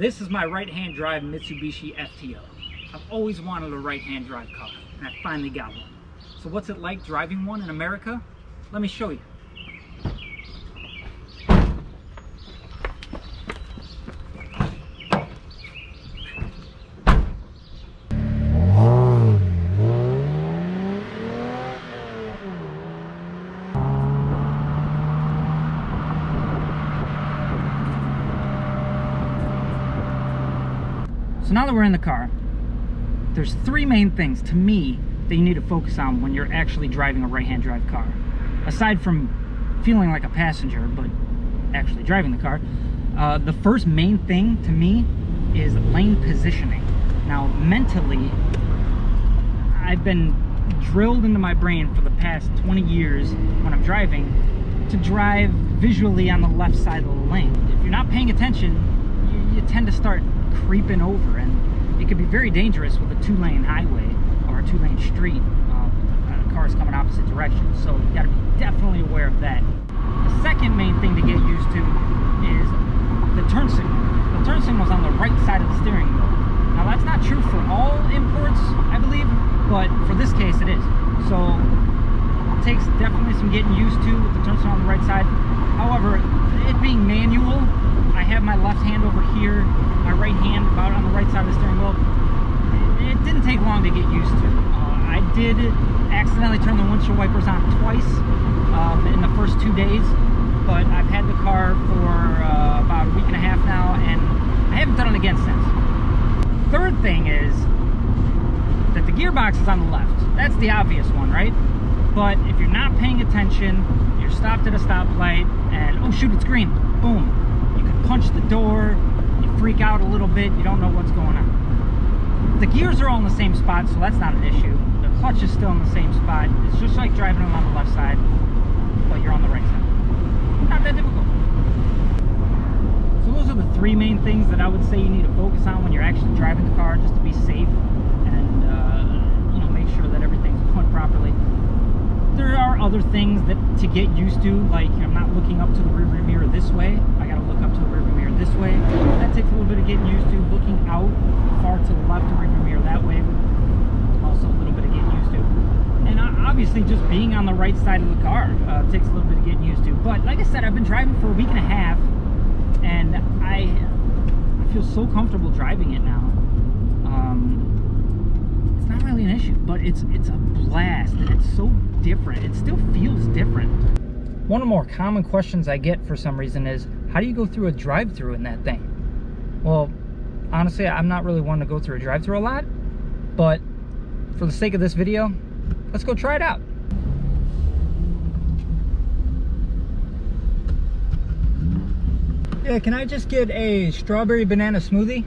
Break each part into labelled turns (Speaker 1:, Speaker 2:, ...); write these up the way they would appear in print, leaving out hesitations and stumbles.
Speaker 1: This is my right-hand drive Mitsubishi FTO. I've always wanted a right-hand drive car, and I finally got one. So what's it like driving one in America? Let me show you. So now that we're in the car, there's three main things to me that you need to focus on when you're actually driving a right-hand drive car. Aside from feeling like a passenger, but actually driving the car, the first main thing to me is lane positioning. Now, mentally, I've been drilled into my brain for the past 20 years when I'm driving to drive visually on the left side of the lane. If you're not paying attention, you tend to start creeping over, and it could be very dangerous with a two-lane highway or a two-lane street. Cars coming opposite directions, so you got to be definitely aware of that. The second main thing to get used to is the turn signal. The turn signal is on the right side of the steering wheel. Now that's not true for all imports, I believe, but for this case it is. So it takes definitely some getting used to with the turn signal on the right side. However, it being manual, I have my left hand over here, my right hand about on the right side of the steering wheel. It didn't take long to get used to. I did accidentally turn the windshield wipers on twice in the first 2 days, but I've had the car for about a week and a half now, and I haven't done it again since. Third thing is that the gearbox is on the left. That's the obvious one, right? But if you're not paying attention, you're stopped at a stoplight, and oh shoot, it's green, boom. You can punch the door, you freak out a little bit, you don't know what's going on. The gears are all in the same spot, so that's not an issue. The clutch is still in the same spot. It's just like driving them on the left side, but you're on the right side. Not that difficult. So those are the three main things that I would say you need to focus on when you're actually driving the car, just to be safe and you know, make sure that everything's put properly. There are other things that to get used to, like I'm not looking up to the rearview mirror this way. I got to look up to the rearview mirror this way. That takes a little bit of getting used to. Looking out far to the left of the rearview mirror that way, also a little bit of getting used to. And obviously just being on the right side of the car takes a little bit of getting used to. But like I said, I've been driving for a week and a half, and I feel so comfortable driving it now. It's not really an issue, but it's a blast, and it's so different. It still feels different. One of the more common questions I get for some reason is, how do you go through a drive-thru in that thing? Well, honestly, I'm not really one to go through a drive-thru a lot, but for the sake of this video, let's go try it out. Yeah, can I just get a strawberry banana smoothie?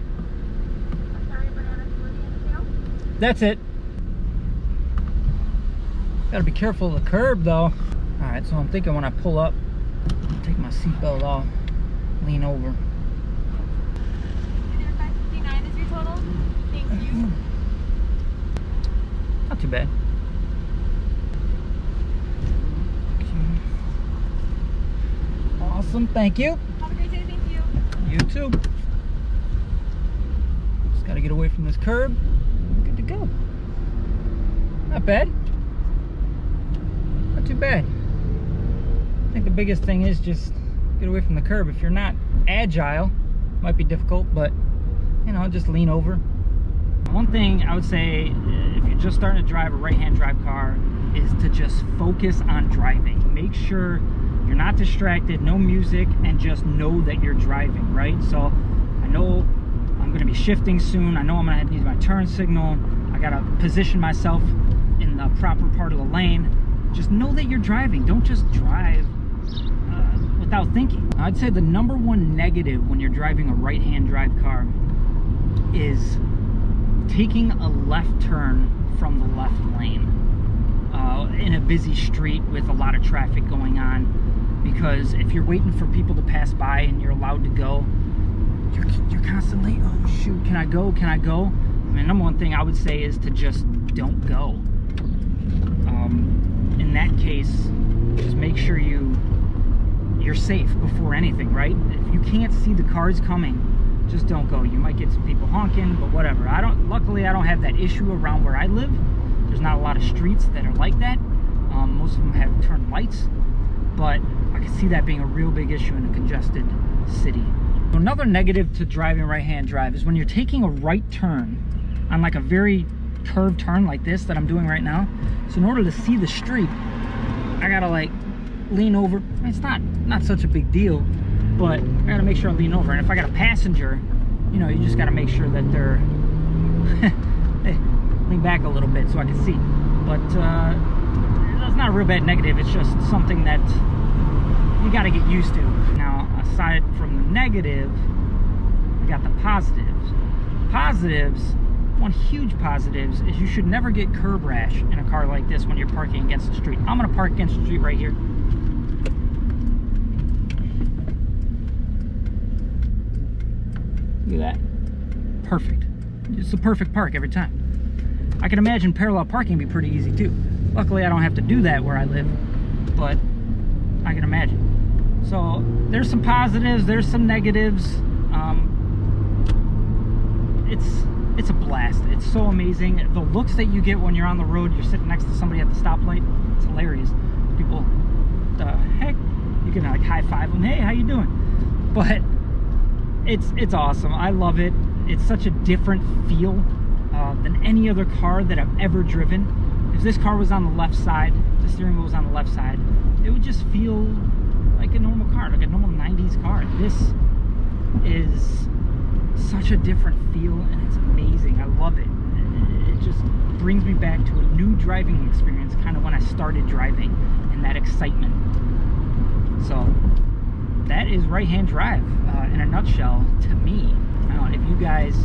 Speaker 2: Strawberry banana smoothie and
Speaker 1: That's it. Gotta be careful of the curb though. Alright, so I'm thinking when I pull up, take my seatbelt off, lean over.
Speaker 2: $5.59 is your total. Thank you.
Speaker 1: Not too bad. Awesome, thank you.
Speaker 2: Have a great day, thank you.
Speaker 1: You too. Just gotta get away from this curb. Good to go. Not bad. Not too bad. I think the biggest thing is just get away from the curb. If you're not agile, it might be difficult, but you know, just lean over. One thing I would say, if you're just starting to drive a right-hand drive car, is to just focus on driving. Make sure you're not distracted, no music, and just know that you're driving, right? So I know I'm gonna be shifting soon. I know I'm gonna have to use my turn signal. I gotta position myself in the proper part of the lane. Just know that you're driving. Don't just drive without thinking. I'd say the number one negative when you're driving a right-hand drive car is taking a left turn from the left lane in a busy street with a lot of traffic going on. Because if you're waiting for people to pass by and you're allowed to go, you're constantly, oh shoot, can I go? Can I go? I mean, number one thing I would say is to just don't go. In that case, just make sure you're safe before anything, right? If you can't see the cars coming, just don't go. You might get some people honking, but whatever. Luckily I don't have that issue around where I live. There's not a lot of streets that are like that. Most of them have turn lights, but I can see that being a real big issue in a congested city. Another negative to driving right-hand drive is when you're taking a right turn on like a very curved turn like this that I'm doing right now. So in order to see the street, I gotta like lean over. It's not such a big deal, but I gotta make sure I lean over. And if I got a passenger, you know, you just gotta make sure that they're hey, lean back a little bit so I can see. But that's not a real bad negative. It's just something that you gotta get used to. Now, aside from the negative, we got the positives. Positives, one huge positives is you should never get curb rash in a car like this when you're parking against the street. I'm gonna park against the street right here. Look at that. Perfect. It's a perfect park every time. I can imagine parallel parking be pretty easy too. Luckily I don't have to do that where I live, but I can imagine. So there's some positives, there's some negatives. It's a blast. It's so amazing. The looks that you get when you're on the road, you're sitting next to somebody at the stoplight, it's hilarious. People, the heck, you can like high five them, hey, how you doing? But it's awesome. I love it. It's such a different feel than any other car that I've ever driven. If this car was on the left side, the steering wheel was on the left side, it would just feel like a normal car, like a normal 90s car. This is such a different feel, and it's amazing. I love it. It just brings me back to a new driving experience, kind of when I started driving, and that excitement. So that is right-hand drive in a nutshell to me. If you guys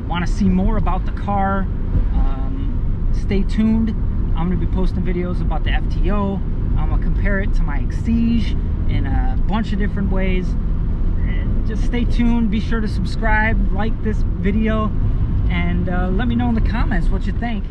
Speaker 1: want to see more about the car, stay tuned. I'm going to be posting videos about the FTO. I'm going to compare it to my Exige in a bunch of different ways. Just stay tuned. Be sure to subscribe, like this video, and let me know in the comments what you think.